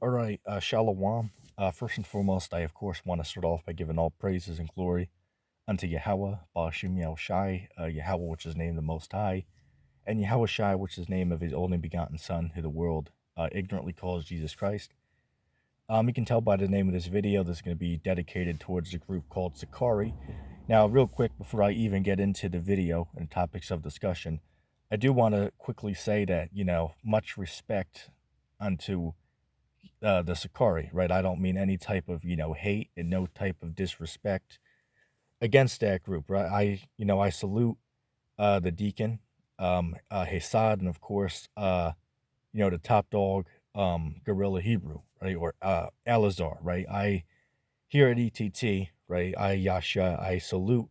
All right, Shalom. First and foremost, I of course want to start off by giving all praises and glory unto Yahweh, Ba'ashim Yahushai, Yahweh, which is named the Most High, and Yahweh Shai, which is the name of his only begotten Son, who the world ignorantly calls Jesus Christ. You can tell by the name of this video, this is going to be dedicated towards the group called Sicarii. Now, real quick, before I even get into the video and topics of discussion, I do want to quickly say that, much respect unto the Sicarii, right? I don't mean any type of, hate and no type of disrespect against that group, right? I salute the deacon, Hasad, and of course, the top dog, Gorilla Hebrew, right? Or Alazar, right? Here at ETT, right? I salute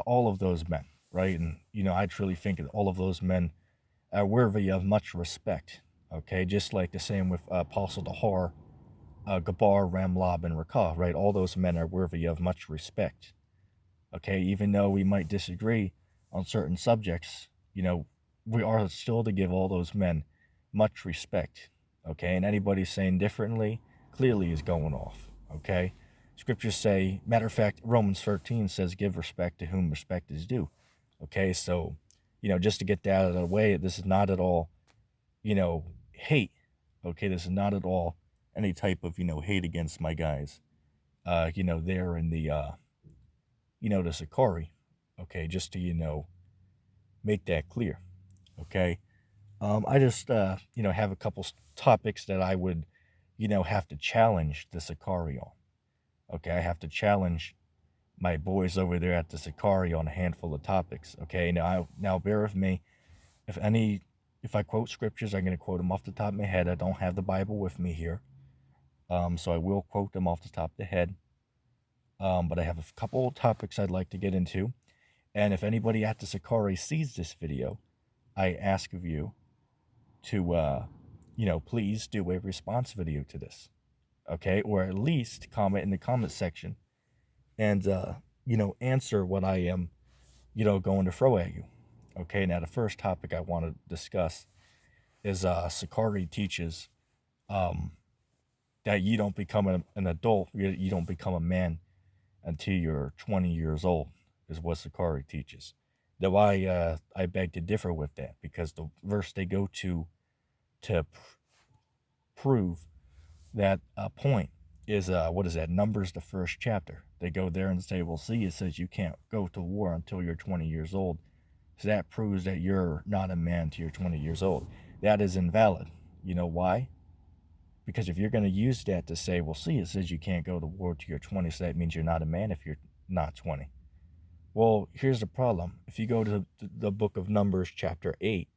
all of those men, right? And, I truly think that all of those men are worthy of much respect, okay? Just like the same with Apostle Dahar, Gabar, Ramlab, and Rakah, right? All those men are worthy of much respect, okay? Even though we might disagree on certain subjects, we are still to give all those men much respect, okay? And anybody saying differently clearly is going off, okay? Scriptures say, matter of fact, Romans 13 says, give respect to whom respect is due, okay? So, just to get that out of the way, this is not at all, hate, okay? This is not at all any type of, hate against my guys, there in the, the Sicarii, okay? Just to, make that clear, okay? I just, have a couple topics that I would, have to challenge the Sicarii on, okay? I have to challenge my boys over there at the Sicarii on a handful of topics, okay? Now bear with me. If I quote scriptures, I'm going to quote them off the top of my head. I don't have the Bible with me here, so I will quote them off the top of the head. But I have a couple of topics I'd like to get into. And if anybody at the Sicarii sees this video, I ask of you to, please do a response video to this, okay? Or at least comment in the comment section and, answer what I am, going to throw at you. Okay, now the first topic I want to discuss is Sicarii teaches that you don't become an adult, you don't become a man until you're 20 years old, is what Sicarii teaches. Though I beg to differ with that, because the verse they go to prove that point is, what is that, Numbers, the first chapter. They go there and say, well, see, it says you can't go to war until you're 20 years old. So that proves that you're not a man till you're 20 years old. That is invalid. You know why? Because if you're going to use that to say, well, see, it says you can't go to war till you're 20, so that means you're not a man if you're not 20. Well, here's the problem. If you go to the book of Numbers, chapter 8,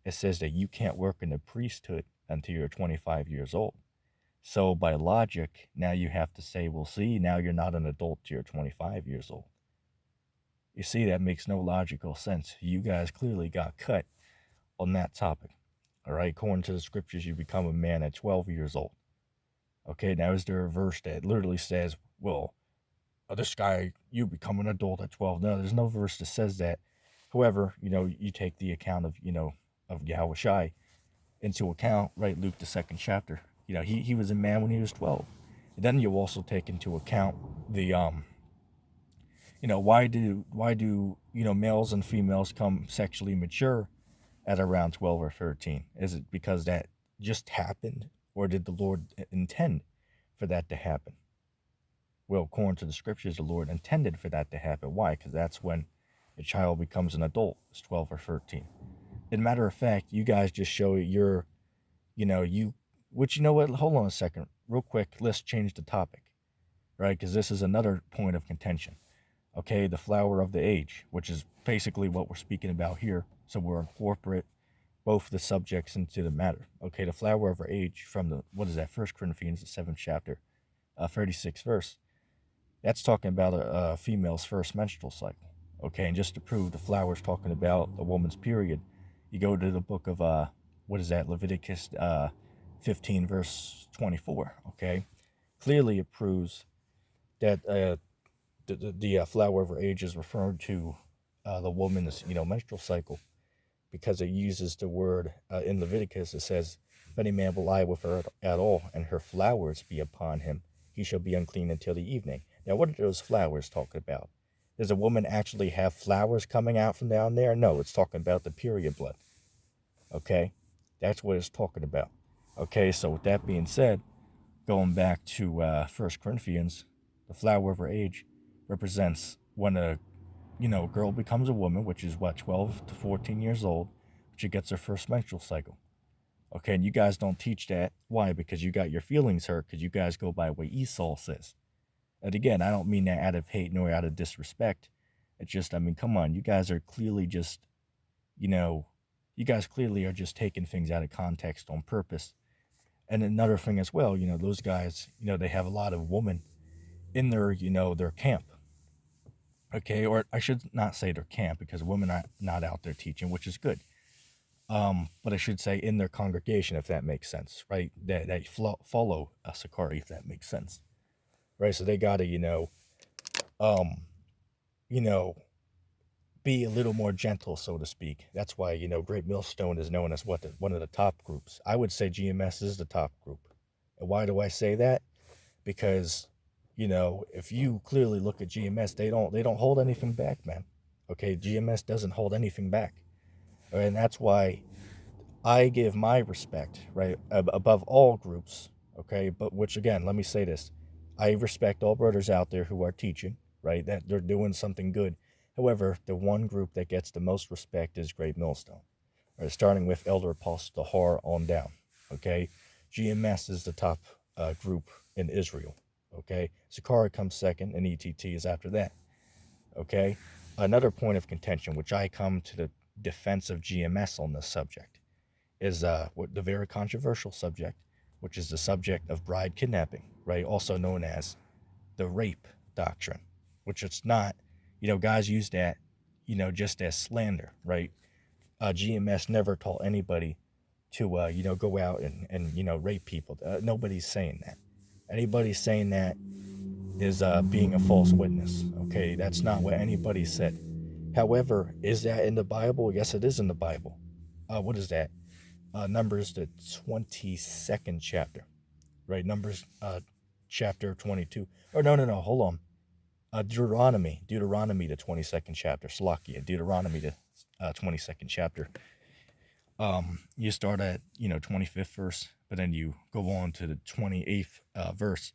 it says that you can't work in the priesthood until you're 25 years old. So by logic, now you have to say, well, see, now you're not an adult till you're 25 years old. You see, that makes no logical sense. You guys clearly got cut on that topic. All right, according to the scriptures, you become a man at 12 years old. Okay, now is there a verse that literally says, well, this guy, you become an adult at 12? No, there's no verse that says that. However, you take the account of, of Yahweh Shai into account, right? Luke, the second chapter. He was a man when he was 12. And then you also take into account the, why do males and females come sexually mature at around 12 or 13? Is it because that just happened, or did the Lord intend for that to happen? Well, according to the scriptures, the Lord intended for that to happen. Why? Because that's when a child becomes an adult, it's 12 or 13. As a matter of fact, you guys just show you're, which, what, hold on a second, real quick, let's change the topic, right? Because this is another point of contention. Okay, the flower of the age, which is basically what we're speaking about here. So we'll incorporate both the subjects into the matter. Okay, the flower of our age from the, 1 Corinthians, the 7th chapter, 36th verse. That's talking about a female's first menstrual cycle. Okay, and just to prove the flower is talking about a woman's period, you go to the book of, Leviticus 15, verse 24. Okay, clearly it proves that the flower of her age is referring to the woman's menstrual cycle, because it uses the word in Leviticus. It says if any man will lie with her at all, and her flowers be upon him, he shall be unclean until the evening. Now, what are those flowers talking about? Does a woman actually have flowers coming out from down there? No, it's talking about the period blood. Okay? That's what it's talking about. Okay, so with that being said, going back to 1 Corinthians, the flower of her age represents when a girl becomes a woman, which is what, 12 to 14 years old, she gets her first menstrual cycle. Okay, and you guys don't teach that. Why? Because you got your feelings hurt because you guys go by what Esau says. And again, I don't mean that out of hate nor out of disrespect. It's just, I mean, come on, you guys are clearly just, you guys clearly are just taking things out of context on purpose. And another thing as well, those guys, they have a lot of women in their, their camp. Okay, or I should not say their camp because women are not out there teaching, which is good. But I should say in their congregation, if that makes sense, right? That follow a Sicarii, if that makes sense, right? So they gotta, um, you know, be a little more gentle, so to speak. That's why Great Millstone is known as one of the top groups. I would say GMS is the top group. And why do I say that? Because if you clearly look at GMS, they don't hold anything back, man. Okay, GMS doesn't hold anything back, and that's why I give my respect, right, above all groups, okay? But which, again, let me say this. I respect all brothers out there who are teaching, right, that they're doing something good. However, the one group that gets the most respect is Great Millstone, right, starting with Elder Apostle Har on down, okay? GMS is the top group in Israel, okay? Sicarii comes second, and ETT is after that, okay? Another point of contention, which I come to the defense of GMS on this subject, is the very controversial subject, which is the subject of bride kidnapping, right? Also known as the rape doctrine, which it's not. Guys use that, just as slander, right? GMS never taught anybody to, go out and rape people. Nobody's saying that. Anybody saying that is being a false witness. Okay, that's not what anybody said. However, is that in the Bible? Yes, it is in the Bible. What is that? Numbers, the 22nd chapter, right? Numbers, chapter 22. Or no, hold on. Deuteronomy, the 22nd chapter. Salakia, Deuteronomy, the 22nd chapter. You start at 25th verse, but then you go on to the 28th verse.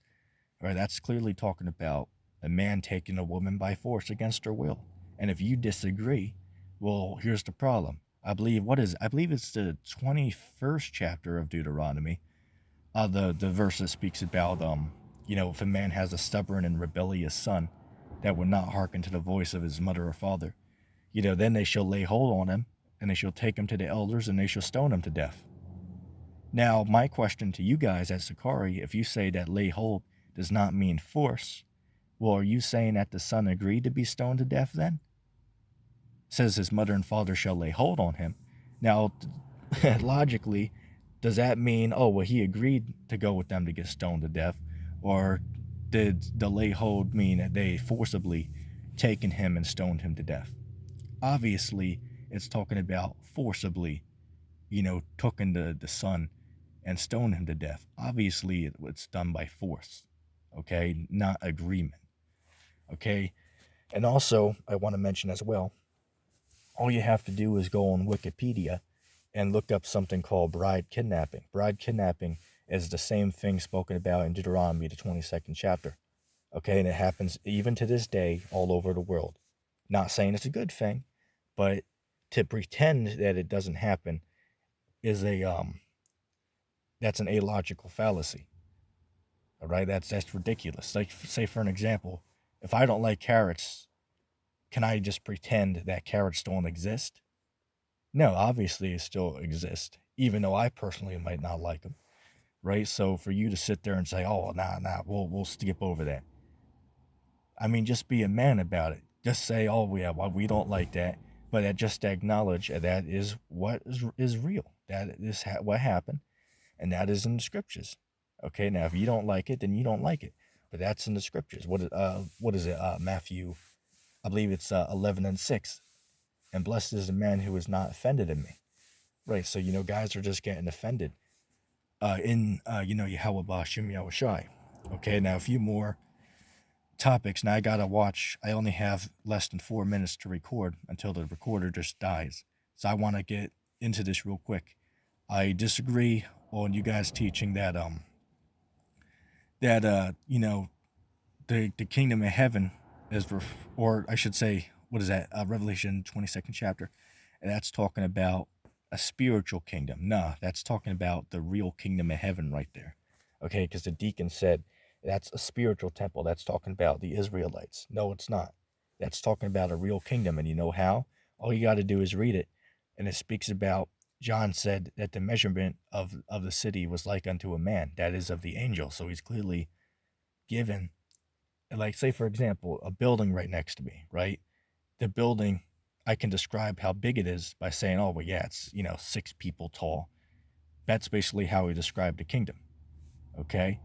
Right, that's clearly talking about a man taking a woman by force against her will. And if you disagree, well, here's the problem. I believe it's the 21st chapter of Deuteronomy. The verse that speaks about if a man has a stubborn and rebellious son that would not hearken to the voice of his mother or father, then they shall lay hold on him, and they shall take him to the elders, and they shall stone him to death. Now, my question to you guys at Sicarii, if you say that lay hold does not mean force, well, are you saying that the son agreed to be stoned to death then? It says his mother and father shall lay hold on him. Now, logically, does that mean, oh, well, he agreed to go with them to get stoned to death? Or did the lay hold mean that they forcibly taken him and stoned him to death? Obviously, it's talking about forcibly, taking the son and stoned him to death. Obviously, it's done by force. Okay, not agreement. Okay, and also I want to mention as well, all you have to do is go on Wikipedia and look up something called bride kidnapping. Bride kidnapping is the same thing spoken about in Deuteronomy, the 22nd chapter. Okay, and it happens even to this day all over the world. Not saying it's a good thing, but to pretend that it doesn't happen is that's an illogical fallacy. All right, that's ridiculous. Like, say for an example, if I don't like carrots, can I just pretend that carrots don't exist? No, obviously it still exists, even though I personally might not like them. Right? So for you to sit there and say, "Oh, nah, we'll skip over that." I mean, just be a man about it. Just say, "Oh, yeah, well, we don't like that," but just acknowledge that is what is real. That is what happened, and that is in the scriptures. Okay, now if you don't like it, then you don't like it, but that's in the scriptures. What is it? Matthew, I believe it's 11:6. And blessed is the man who is not offended in me. Right, so guys are just getting offended. Yahweh Bashim Yahushai. Okay, now a few more topics. Now I only have less than 4 minutes to record until the recorder just dies. So I want to get into this real quick. I disagree on you guys teaching that the kingdom of heaven is or I should say, what is that? Revelation 22nd chapter. And that's talking about a spiritual kingdom. Nah, that's talking about the real kingdom of heaven right there. Okay, because the deacon said that's a spiritual temple. That's talking about the Israelites. No, it's not. That's talking about a real kingdom. And you know how? All you got to do is read it. And it speaks about, John said that the measurement of the city was like unto a man, that is of the angel. So he's clearly given, like, say, for example, a building right next to me, right? The building, I can describe how big it is by saying, oh, well, yeah, it's, 6 people tall. That's basically how he described the kingdom, okay?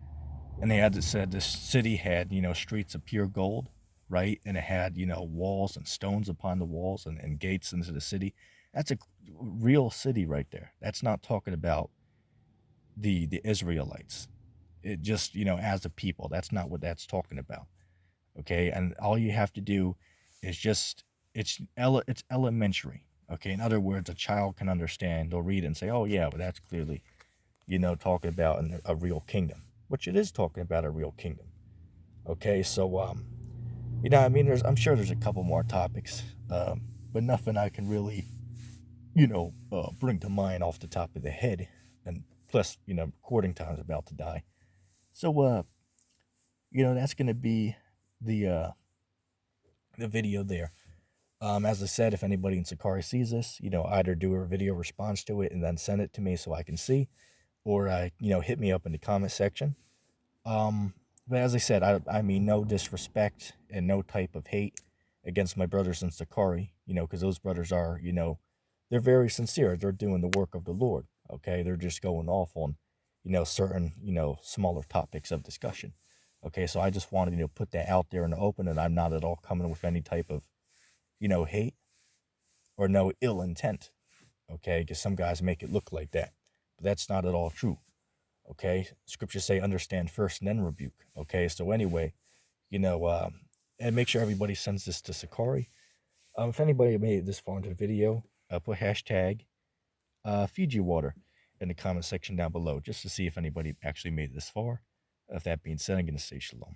And they had said this city had, streets of pure gold, right? And it had, walls and stones upon the walls and gates into the city. That's a real city right there. That's not talking about the Israelites. It just, as a people, that's not what that's talking about. Okay, and all you have to do is just it's elementary. Okay, in other words, a child can understand. They'll read it and say, "Oh yeah, well that's clearly, talking about a real kingdom," which it is talking about a real kingdom. Okay, so I mean, I'm sure there's a couple more topics, but nothing I can really, bring to mind off the top of the head, and plus, recording time's about to die. So that's gonna be the the video there. As I said, if anybody in Sicarii sees this, either do a video response to it and then send it to me so I can see, or hit me up in the comment section. But as I said, I mean no disrespect and no type of hate against my brothers in Sicarii, because those brothers are, they're very sincere. They're doing the work of the Lord. Okay, they're just going off on, certain, smaller topics of discussion. Okay, so I just wanted to put that out there in the open, and I'm not at all coming with any type of, hate or no ill intent. Okay, because some guys make it look like that, but that's not at all true. Okay, scriptures say understand first and then rebuke. Okay, so anyway, and make sure everybody sends this to Sicarii. If anybody made it this far into the video, put hashtag Fiji water in the comment section down below just to see if anybody actually made it this far. If that being said, I'm going to say shalom.